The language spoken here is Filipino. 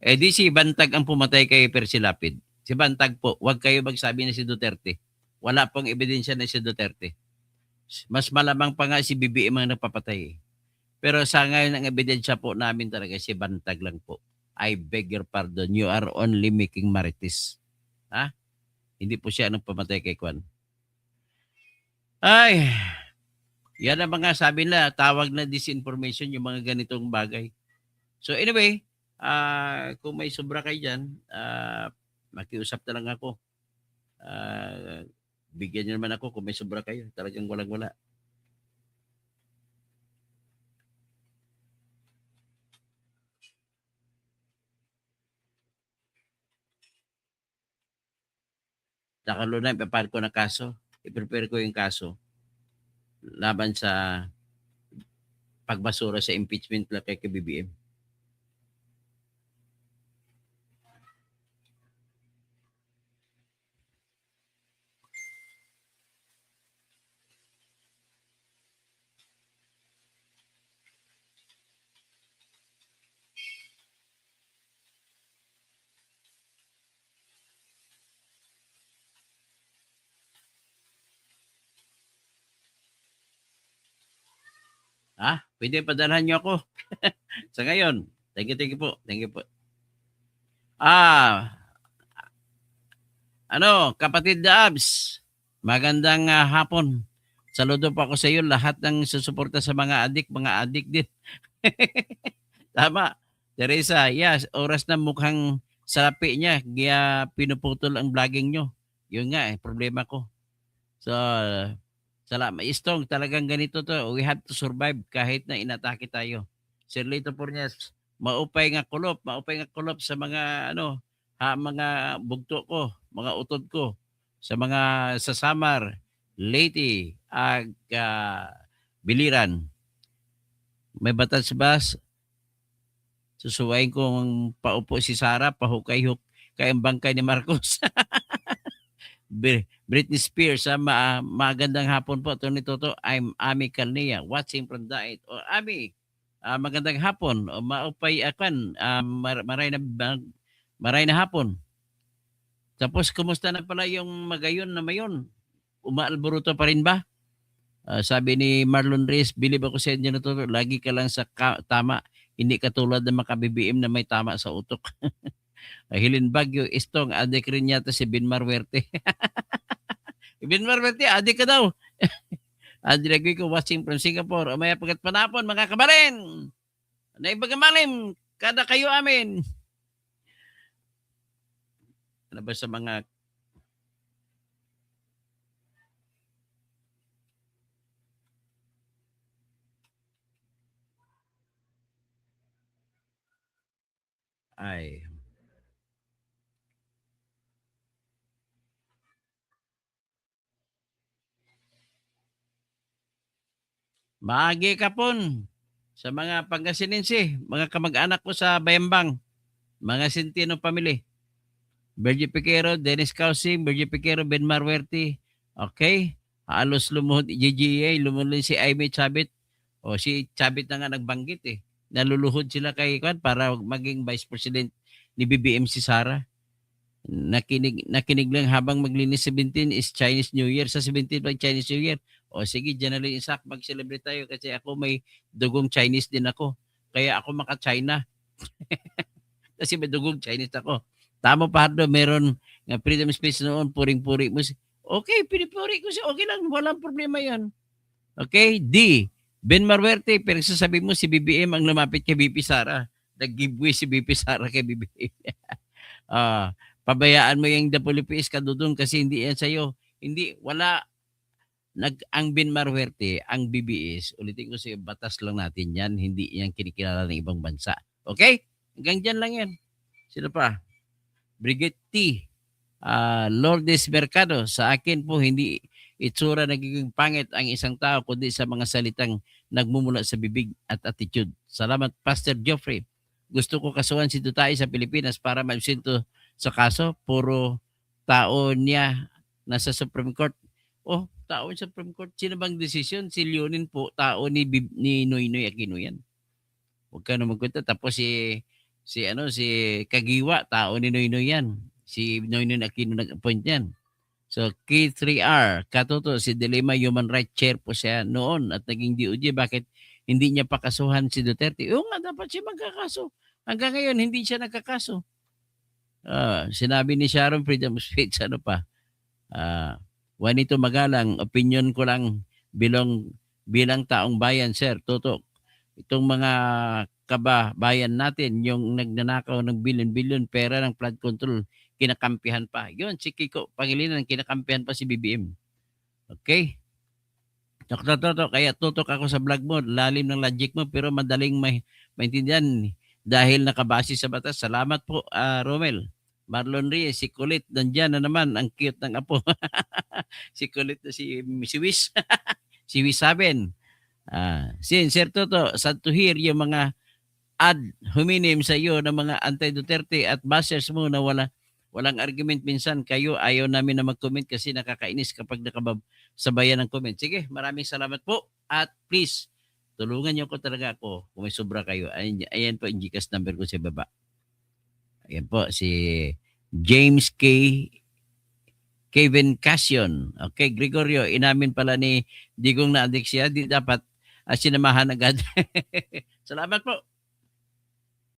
Eh di si Bantag ang pumatay kay Percy Lapid. Si Bantag po, wag kayo magsabi na si Duterte. Wala pong ebidensya na si Duterte. Mas malamang pa nga si BBM ang nagpapatay. Pero sa ngayon, ang ebidensya po namin talaga si Bantag lang po. I beg your pardon. You are only making marites. Ha? Hindi po siya nagpamatay kay Kwan. Ay, yan ang mga sabi na tawag na disinformation yung mga ganitong bagay. So anyway, kung may sobra kayo dyan, makiusap na lang ako. Bigyan niyo naman ako kung may sobra kayo. Talagang walang-wala. Nakalo na, ipapile ko na kaso. I-prepare ko yung kaso laban sa pagbasura sa impeachment lang kay BBM. Pwede padalhan niyo ako. Sa ngayon, thank you po. Thank you po. Kapatid Abs, magandang hapon. Saludo po ako sa iyo, lahat ng susuporta sa mga adik din. Tama. Teresa, yes, oras na mukhang salapi niya, kaya pinuputol ang vlogging nyo. Yun nga, problema ko. So, salamat. Istong, talagang ganito to. We have to survive kahit na inatake tayo. Sir Lito Pornias, maupay nga kulop sa mga, mga bugto ko, mga utod ko, sa mga sasamar, Leyte, ag Biliran. May batas ba? Susuwain kong paupo si Sara, pahukay-huk kay ang bangkay ni Marcos. Britney Spears, magandang hapon po. Tony Toto, I'm Ami Calnia, watching from Daet. O Ami, magandang hapon. O maupay akan, maray na hapon. Tapos, kumusta na pala yung magayon na mayon? Umaalboruto pa rin ba? Sabi ni Marlon Reyes, bilib ako sa inyo na to, lagi ka lang sa tama. Hindi katulad ng mga BBM na may tama sa utok. Hilin Bagyo, Istong, adik rin yata si Binmar Werte. Binmar Werte, adik ka daw. Adik ko watching from Singapore. O maya pagkat panapon, mga kabarin. Naibagamalim, kada kayo amin. Ano ba sa mga ay maagi kapon sa mga Pangasinense, mga kamag-anak ko sa Bayambang, mga Sentino family. Bergie Piquero, Dennis Causing, Bergie Piquero, Benmar Werte. Okay? Halos lumuhod, GGA, lumuhod si Aimee Chabit. O si Chabit na nga nagbanggit eh. Naluluhod sila kay Kwan para maging Vice President ni BBM si Sara. Nakinig lang habang maglinis 17 is Chinese New Year. Sa 17 pag Chinese New Year. O sige, January Isak, mag-celebrate tayo kasi ako may dugong Chinese din ako. Kaya ako maka-China. Kasi may dugong Chinese ako. Tama pa Hardo, meron nga freedom speech noon, puring-puri mo. Okay, pinipuri ko siya. Okay lang, walang problema yan. Okay, D. Ben Marwerte, pero sasabi mo si BBM ang lumapit kay BP Sara. Nag-giveaway si BP Sara kay BBM. Pabayaan mo yung Dapolipis kadudong kasi hindi yan sa'yo. Hindi, wala. Ang Ben Marwerte, ang BBS, ulitin ko sa batas lang natin yan. Hindi yan kinikilala ng ibang bansa. Okay? Hanggang dyan lang yan. Sino pa? Brigette T. Lourdes Mercado, sa akin po hindi itsura nagiging pangit ang isang tao kundi sa mga salitang nagmumula sa bibig at attitude. Salamat Pastor Geoffrey. Gusto ko kasuhan si Dutay sa Pilipinas para maibsinto sa kaso. Puro tao niya nasa Supreme Court. Oh, tao sa Supreme Court. Sino bang desisyon? Si Leonin po, tao ni Noynoy Aquino yan. Huwag ka na magkwento. Tapos si Kagiwa, tao ni Noynoy yan. Si Noynoy Aquino nag-appoint yan. So, K3R, Katuto, si Dilema Human Rights Chair po siya noon at naging DOJ. Bakit hindi niya pakasuhan si Duterte? Oo nga, dapat siya magkakaso. Hanggang ngayon, hindi siya nagkakaso. Sinabi ni Sharon, freedom of speech, ano pa? Juanito Magalang, opinion ko lang bilang taong bayan, sir. Toto, itong mga kababayan natin, yung nagnanakaw ng bilyon-bilyon pera ng flood control, kinakampihan pa. Yun, si Kiko Pangilinan, kinakampihan pa si BBM. Okay? Toto, kaya tutok ako sa vlog mo, lalim ng logic mo, pero madaling maintindihan dahil nakabase sa batas. Salamat po, Romel. Marlon Reyes, si Kulit, nandyan na naman, ang cute ng apo. Si Kulit na si Wiz. Si Wiz Saben. Sir Toto, sad to hear yung mga ad hominem sa iyo ng mga anti-Duterte at bashers mo na walang argument. Minsan kayo ayaw namin na mag-comment kasi nakakainis kapag nakasabayan ng comment. Sige, maraming salamat po at please tulungan niyo ko talaga ako kung may sobra kayo. Ayan po yung GCash number ko sa baba. Ayan po si James Kevin Cassion. Okay, Gregorio, inamin pala ni Digong na adik siya. Di dapat sinamahan agad. Salamat po.